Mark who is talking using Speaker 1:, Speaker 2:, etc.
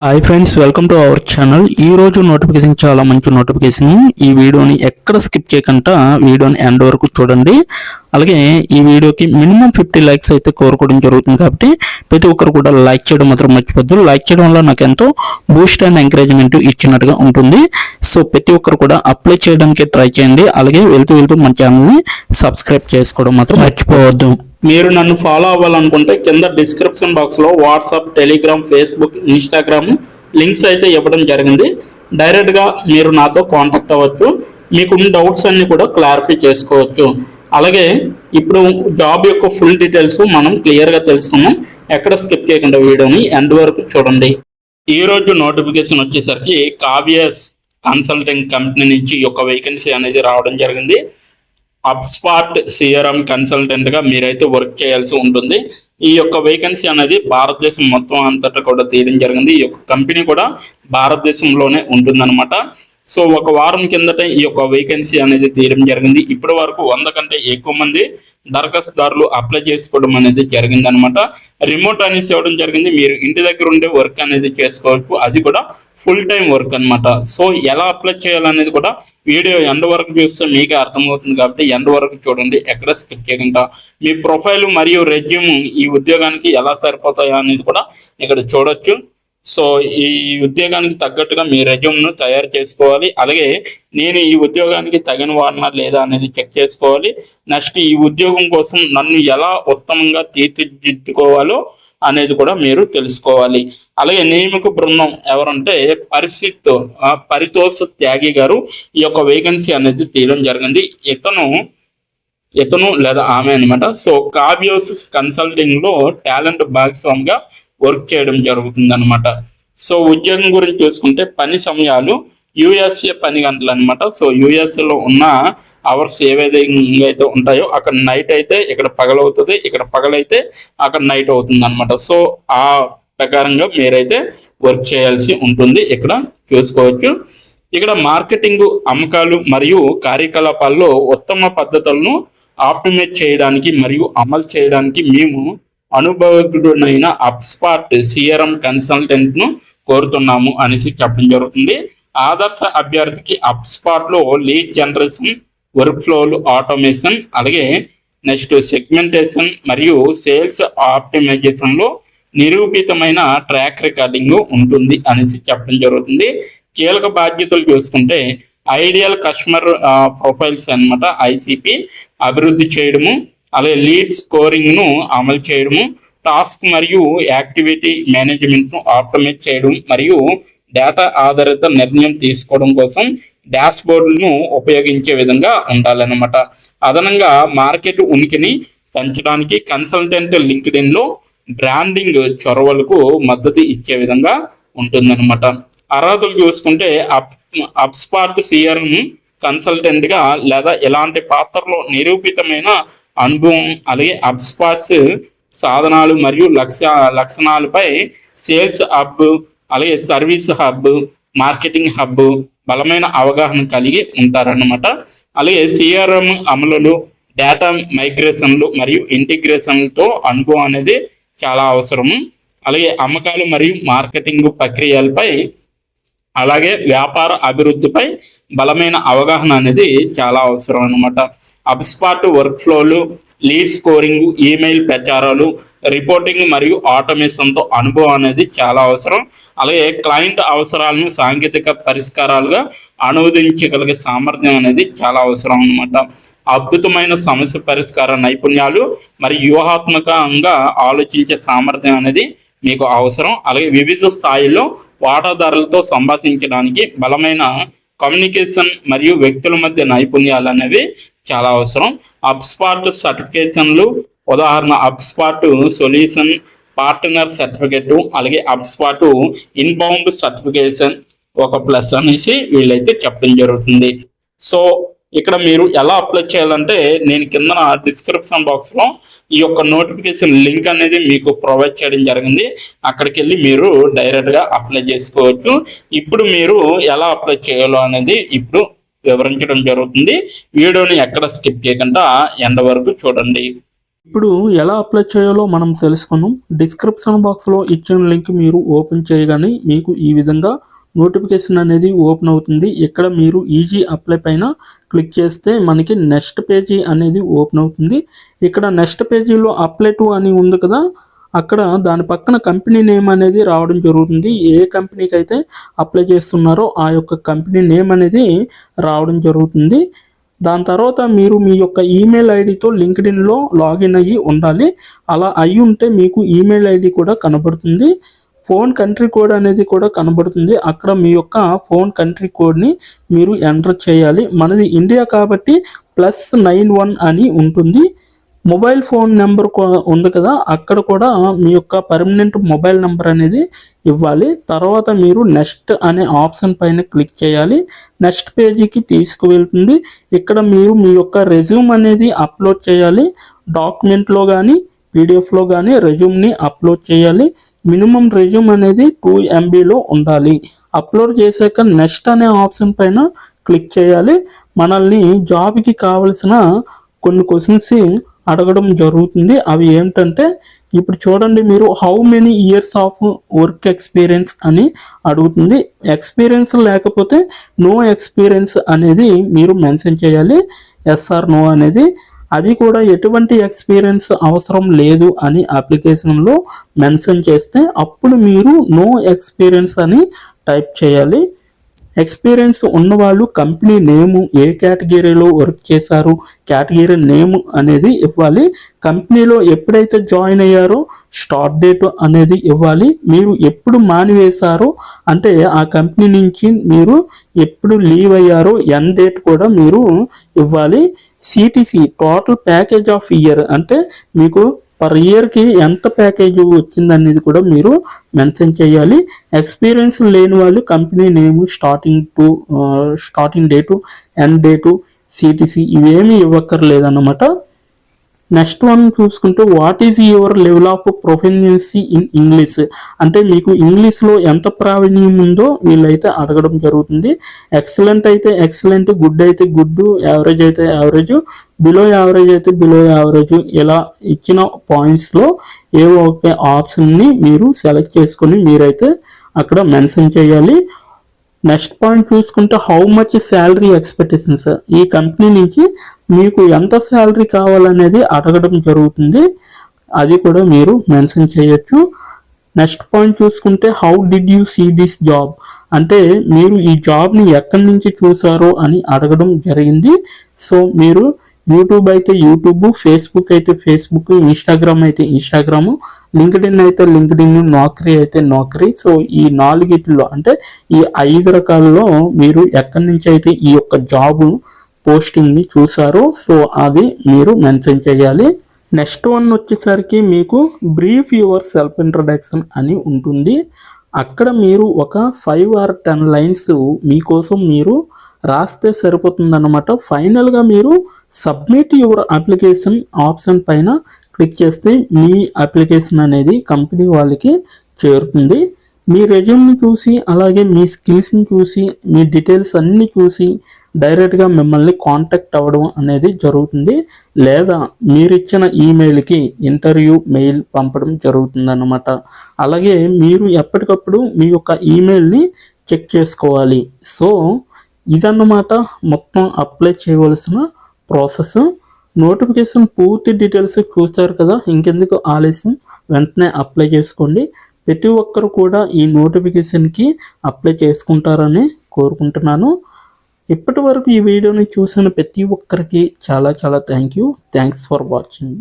Speaker 1: Hi friends, welcome to our channel. ఈ రోజు notification చాలా మంచి నోటిఫికేషన్. ఈ వీడియోని ఎక్కడ స్కిప్ చేయకుండా వీడియోని ఎండ్ వరకు చూడండి. అలాగే ఈ వీడియోకి మినిమం 50 లైక్స్ అయితే కోరుకోవడం జరుగుతుంది. కాబట్టి ప్రతి ఒక్కరు కూడా లైక్ చేయడం మాత్రం మర్చిపోద్దు. లైక్ చేయడం వల్ల నాకు ఎంతో బూస్ట్ అండ్ ఎంకరేజ్మెంట్ ఇచ్చినట్టుగా ఉంటుంది. సో ప్రతి ఒక్కరు కూడా అప్లై చేయడానికి ట్రై చేయండి. అలాగే వెళ్తూ మన ఛానల్ని సబ్స్క్రైబ్ చేసుకోవడం మాత్రం మర్చిపోవద్దు. మీరు నన్ను ఫాలో అవ్వాలనుకుంటే కింద డిస్క్రిప్షన్ బాక్స్లో WhatsApp, Telegram, Facebook, Instagram links అయితే ఇవ్వడం జరిగింది. డైరెక్ట్గా మీరు నాతో కాంటాక్ట్ అవ్వచ్చు. మీకున్న డౌట్స్ అన్ని కూడా క్లారిఫై చేసుకోవచ్చు. అలాగే ఇప్పుడు జాబ్ యొక్క ఫుల్ డీటెయిల్స్ మనం క్లియర్గా తెలుసుకున్నాం. ఎక్కడ స్కిప్ చేయకుండా వీడియోని ఎండ్ వరకు చూడండి. ఈరోజు నోటిఫికేషన్ వచ్చేసరికి కావ్యస్ కన్సల్టింగ్ కంపెనీ నుంచి ఒక వేకెన్సీ అనేది రావడం జరిగింది. అప్స్పాట్ సిఆర్ఎం కన్సల్టెంట్గా మీరైతే వర్క్ చేయాల్సి ఉంటుంది. ఈ యొక్క వేకెన్సీ అనేది భారతదేశం మొత్తం అంతటా కూడా తీయడం జరిగింది. ఈ యొక్క కంపెనీ కూడా భారతదేశంలోనే ఉంటుందన్నమాట. సో ఒక వారం కిందట ఈ యొక్క వేకెన్సీ అనేది తీయడం జరిగింది. ఇప్పటి వరకు 100 కంటే ఎక్కువ మంది దరఖాస్తుదారులు అప్లై చేసుకోవడం అనేది జరిగింది అనమాట. రిమోట్ అనేసి ఇవ్వడం జరిగింది. మీరు ఇంటి దగ్గర ఉండే వర్క్ అనేది చేసుకోవచ్చు. అది కూడా ఫుల్ టైం వర్క్ అనమాట. సో ఎలా అప్లై చేయాలనేది కూడా వీడియో ఎండ్ వరకు చూస్తే మీకే అర్థమవుతుంది. కాబట్టి ఎండ్ వరకు చూడండి, ఎక్కడ స్కిప్ చేయకుండా. మీ ప్రొఫైల్ మరియు రెజ్యూమ్ ఈ ఉద్యోగానికి ఎలా సరిపోతాయో అనేది కూడా ఇక్కడ చూడొచ్చు. సో ఈ ఉద్యోగానికి తగ్గట్టుగా మీ రెజ్యూమ్ను తయారు చేసుకోవాలి. అలాగే నేను ఈ ఉద్యోగానికి తగిన వాడినా లేదా అనేది చెక్ చేసుకోవాలి. నెక్స్ట్ ఈ ఉద్యోగం కోసం నన్ను ఎలా ఉత్తమంగా తీర్చిదిద్దుకోవాలో అనేది కూడా మీరు తెలుసుకోవాలి. అలాగే నియామక బృందం ఎవరంటే పరితోష్ త్యాగి గారు ఈ యొక్క వేకెన్సీ అనేది తీయడం జరిగింది. ఇతను లేదా ఆమె అనమాట. సో కావ్యోస్ కన్సల్టింగ్ లో టాలెంట్ భాగస్వామిగా వర్క్ చేయడం జరుగుతుంది అనమాట. సో ఉద్యోగం గురించి చూసుకుంటే పని సమయాలు యుఎస్ఏ పని గంటలు అనమాట. సో యుఎస్ఏలో ఉన్న అవర్స్ ఏవైతే ఉంటాయో అక్కడ నైట్ అయితే ఇక్కడ పగలవుతుంది, ఇక్కడ పగలైతే అక్కడ నైట్ అవుతుంది అనమాట. సో ఆ ప్రకారంగా మీరైతే వర్క్ చేయాల్సి ఉంటుంది. ఇక్కడ చూసుకోవచ్చు. ఇక్కడ మార్కెటింగ్, అమ్మకాలు మరియు కార్యకలాపాల్లో ఉత్తమ పద్ధతులను ఆప్టిమైజ్ చేయడానికి మరియు అమలు చేయడానికి మేము అనుభవజ్ఞుడైన అప్స్పాట్ సిఆర్ఎం కన్సల్టెంట్ను కోరుతున్నాము అనేసి చెప్పడం జరుగుతుంది. ఆదర్శ అభ్యర్థికి అప్స్పాట్లో లీడ్ జనరేషన్, వర్క్ ఫ్లోలు ఆటోమేషన్, అలాగే నెక్స్ట్ సెగ్మెంటేషన్ మరియు సేల్స్ ఆప్టిమైజేషన్లో నిరూపితమైన ట్రాక్ రికార్డింగ్ ఉంటుంది అనేసి చెప్పడం జరుగుతుంది. కీలక బాధ్యతలు చూసుకుంటే ఐడియల్ కస్టమర్ ప్రొఫైల్స్ అనమాట, ఐసిపి అభివృద్ధి చేయడము, అలాగే లీడ్ స్కోరింగ్ను అమలు చేయడము, టాస్క్ మరియు యాక్టివిటీ మేనేజ్మెంట్ను ఆప్టిమైజ్ చేయడం మరియు డేటా ఆధారిత నిర్ణయం తీసుకోవడం కోసం డాష్ బోర్డులను ఉపయోగించే విధంగా ఉండాలన్నమాట. అదనంగా మార్కెట్ ఉనికిని పెంచడానికి కన్సల్టెంట్ లింక్డ్ఇన్లో బ్రాండింగ్ చొరవలకు మద్దతు ఇచ్చే విధంగా ఉంటుందన్నమాట. అర్హతలు చూసుకుంటే అప్స్పాట్ సిఆర్ఎం కన్సల్టెంట్గా లేదా ఇలాంటి పాత్రలో నిరూపితమైన అనుభవం, అలాగే అప్స్పాట్స్ సాధనాలు మరియు లక్షణాలపై సేల్స్ హబ్, అలాగే సర్వీస్ హబ్, మార్కెటింగ్ హబ్ బలమైన అవగాహన కలిగి ఉంటారన్నమాట. అలాగే సిఆర్ఎం అమలులు, డేటా మైగ్రేషన్లు మరియు ఇంటిగ్రేషన్లతో అనుభవం అనేది చాలా అవసరము. అలాగే అమ్మకాలు మరియు మార్కెటింగ్ ప్రక్రియలపై, అలాగే వ్యాపార అభివృద్ధిపై బలమైన అవగాహన అనేది చాలా అవసరం అన్నమాట. అప్స్పాట్ వర్క్ ఫ్లోలు, లీడ్ స్కోరింగ్, ఈమెయిల్ ప్రచారాలు, రిపోర్టింగ్ మరియు ఆటోమేషన్తో అనుభవం అనేది చాలా అవసరం. అలాగే క్లయింట్ అవసరాలను సాంకేతిక పరిష్కారాలుగా అనువదించగలిగే సామర్థ్యం అనేది చాలా అవసరం అన్నమాట. అద్భుతమైన సమస్య పరిష్కార నైపుణ్యాలు మరియు వ్యూహాత్మకంగా ఆలోచించే సామర్థ్యం అనేది మీకు అవసరం. అలాగే వివిధ స్థాయిల్లో వాటాదారులతో సంభాషించడానికి బలమైన కమ్యూనికేషన్ మరియు వ్యక్తుల మధ్య నైపుణ్యాలు అనేవి చాలా అవసరం. అప్స్పాట్ సర్టిఫికేషన్లు, ఉదాహరణ అప్స్పాట్ సొల్యూషన్ పార్ట్నర్ సర్టిఫికేట్, అలాగే అప్స్పాట్ ఇన్బౌండ్ సర్టిఫికేషన్ ఒక ప్లస్ అనేసి వీళ్ళైతే చెప్పడం జరుగుతుంది. సో ఇక్కడ మీరు ఎలా అప్లై చేయాలంటే నేను కింద డిస్క్రిప్షన్ బాక్స్లో ఈ యొక్క నోటిఫికేషన్ లింక్ అనేది మీకు ప్రొవైడ్ చేయడం జరిగింది. అక్కడికి వెళ్ళి మీరు డైరెక్ట్గా అప్లై చేసుకోవచ్చు. ఇప్పుడు మీరు ఎలా అప్లై చేయాలో అనేది ఇప్పుడు వివరించడం జరుగుతుంది. వీడియోని ఎక్కడ స్కిప్ చేయకుండా ఎండ్ వరకు చూడండి. ఇప్పుడు ఎలా అప్లై చేయాలో మనం తెలుసుకున్నాం. డిస్క్రిప్షన్ బాక్స్లో ఇచ్చిన లింక్ మీరు ఓపెన్ చేయగానే మీకు ఈ విధంగా నోటిఫికేషన్ అనేది ఓపెన్ అవుతుంది. ఇక్కడ మీరు ఈజీ అప్లై పైన క్లిక్ చేస్తే మనకి నెక్స్ట్ పేజీ అనేది ఓపెన్ అవుతుంది. ఇక్కడ నెక్స్ట్ పేజీలో అప్లై టు అని ఉంది కదా, అక్కడ దాని పక్కన కంపెనీ నేమ్ అనేది రావడం జరుగుతుంది. ఏ కంపెనీకి అయితే అప్లై చేస్తున్నారో ఆ యొక్క కంపెనీ నేమ్ అనేది రావడం జరుగుతుంది. దాని తర్వాత మీరు మీ యొక్క ఈమెయిల్ ఐడితో లింక్డ్ఇన్లో లాగిన్ అయ్యి ఉండాలి. అలా అయి ఉంటే మీకు ఈమెయిల్ ఐడి కూడా కనబడుతుంది. ఫోన్ కంట్రీ కోడ్ అనేది కూడా కనబడుతుంది. అక్కడ మీ యొక్క ఫోన్ కంట్రీ కోడ్ని మీరు ఎంటర్ చేయాలి. మనది ఇండియా కాబట్టి +91 అని ఉంటుంది. మొబైల్ ఫోన్ నెంబర్ ఉంది కదా, అక్కడ కూడా మీ యొక్క పర్మనెంట్ మొబైల్ నెంబర్ అనేది ఇవ్వాలి. తర్వాత మీరు నెక్స్ట్ అనే ఆప్షన్ పైన క్లిక్ చేయాలి. నెక్స్ట్ పేజీకి తీసుకువెళ్తుంది. ఇక్కడ మీరు మీ యొక్క రెజ్యూమ్ అనేది అప్లోడ్ చేయాలి. డాక్యుమెంట్లో కానీ పీడిఎఫ్లో కానీ రెజ్యూమ్ని అప్లోడ్ చేయాలి. మినిమం రెజ్యూమ్ అనేది 2 MBలో ఉండాలి. అప్లోడ్ చేశాక నెక్స్ట్ అనే ఆప్షన్ పైన క్లిక్ చేయాలి. మనల్ని జాబ్కి కావలసిన కొన్ని క్వశ్చన్స్ అడగడం జరుగుతుంది. అవి ఏంటంటే ఇప్పుడు చూడండి, మీరు how many years of work experience అని అడుగుతుంది. ఎక్స్పీరియన్స్ లేకపోతే నో ఎక్స్పీరియన్స్ అనేది మీరు మెన్షన్ చేయాలి. ఎస్ ఆర్ నో అనేది. అది కూడా ఎటువంటి ఎక్స్పీరియన్స్ అవసరం లేదు అని అప్లికేషన్లో మెన్షన్ చేస్తే అప్పుడు మీరు నో ఎక్స్పీరియన్స్ అని టైప్ చేయాలి. ఎక్స్పీరియన్స్ ఉన్నవాళ్ళు కంపెనీ నేము, ఏ కేటగిరీలో వర్క్ చేశారు, కేటగిరీ నేమ్ అనేది ఇవ్వాలి. కంపెనీలో ఎప్పుడైతే జాయిన్ అయ్యారో స్టార్ట్ డేట్ అనేది ఇవ్వాలి. మీరు ఎప్పుడు మానివేశారో అంటే ఆ కంపెనీ నుంచి మీరు ఎప్పుడు లీవ్ అయ్యారో ఎండ్ డేట్ కూడా మీరు ఇవ్వాలి. CTC total package of year అంటే మీకు పర్ ఇయర్కి ఎంత ప్యాకేజ్ వచ్చిందనేది కూడా మీరు మెన్షన్ చేయాలి. ఎక్స్పీరియన్స్ లేని వాళ్ళు company name, starting date, end date, CTC ఇవేమీ ఇవ్వక్కర్లేదన్నమాట. నెక్స్ట్ వన్ చూసుకుంటే what is your level of proficiency in English అంటే మీకు ఇంగ్లీష్లో ఎంత ప్రావీణ్యం ఉందో వీళ్ళైతే అడగడం జరుగుతుంది. ఎక్సలెంట్ అయితే ఎక్సలెంట్, గుడ్ అయితే గుడ్, యావరేజ్ అయితే యావరేజ్, బిలో యావరేజ్ అయితే బిలో యావరేజ్, ఇలా ఇచ్చిన పాయింట్స్లో ఏవో ఒక ఆప్షన్ని మీరు సెలెక్ట్ చేసుకొని మీరైతే అక్కడ మెన్షన్ చేయాలి. నెక్స్ట్ పాయింట్ చూసుకుంటే హౌ మచ్ శాలరీ ఎక్స్పెక్టేషన్స్, ఈ కంపెనీ నుంచి మీకు ఎంత శాలరీ కావాలనేది అడగడం జరుగుతుంది. అది కూడా మీరు మెన్షన్ చేయొచ్చు. నెక్స్ట్ పాయింట్ చూసుకుంటే how did you see this job అంటే మీరు ఈ జాబ్ని ఎక్కడి నుంచి చూసారో అని అడగడం జరిగింది. సో మీరు యూట్యూబ్ అయితే యూట్యూబ్, ఫేస్బుక్ అయితే ఫేస్బుక్, ఇన్స్టాగ్రామ్ అయితే ఇన్స్టాగ్రాము, లింక్డ్ఇన్ అయితే లింక్డ్ఇన్, నౌకరీ అయితే నౌకరీ. సో ఈ 4 అంటే ఈ 5 రకాలలో మీరు ఎక్కడి నుంచి అయితే ఈ యొక్క జాబ్ పోస్టింగ్ని చూసారో సో అది మీరు మెన్షన్ చేయాలి. నెక్స్ట్ వన్ వచ్చేసరికి మీకు బ్రీఫ్ యువర్ సెల్ఫ్ ఇంట్రడక్షన్ అని ఉంటుంది. అక్కడ మీరు ఒక 5 or 10 లైన్స్ మీకోసం మీరు రాస్తే సరిపోతుందన్నమాట. ఫైనల్గా మీరు సబ్మిట్ యువర్ అప్లికేషన్ ఆప్షన్ పైన క్లిక్ చేస్తే మీ అప్లికేషన్ అనేది కంపెనీ వాళ్ళకి చేరుతుంది. మీ రెజ్యూమ్ని చూసి అలాగే మీ స్కిల్స్ని చూసి మీ డీటెయిల్స్ అన్నీ చూసి డైరెక్ట్గా మిమ్మల్ని కాంటాక్ట్ అవ్వడం అనేది జరుగుతుంది. లేదా మీరిచ్చిన ఈమెయిల్కి ఇంటర్వ్యూ మెయిల్ పంపడం జరుగుతుంది అన్నమాట. అలాగే మీరు ఎప్పటికప్పుడు మీ యొక్క ఈమెయిల్ని చెక్ చేసుకోవాలి. సో ఇదన్నమాట మొత్తం అప్లై చేయవలసిన ప్రాసెస్. నోటిఫికేషన్ పూర్తి డీటెయిల్స్ చూస్తారు కదా, ఇంకెందుకు ఆలస్యం, వెంటనే అప్లై చేసుకోండి. ప్రతి ఒక్కరు కూడా ఈ నోటిఫికేషన్కి అప్లై చేసుకుంటారని కోరుకుంటున్నాను. ఇప్పటి వరకు ఈ వీడియోని చూసిన ప్రతి ఒక్కరికి చాలా చాలా థ్యాంక్స్ ఫర్ వాచింగ్.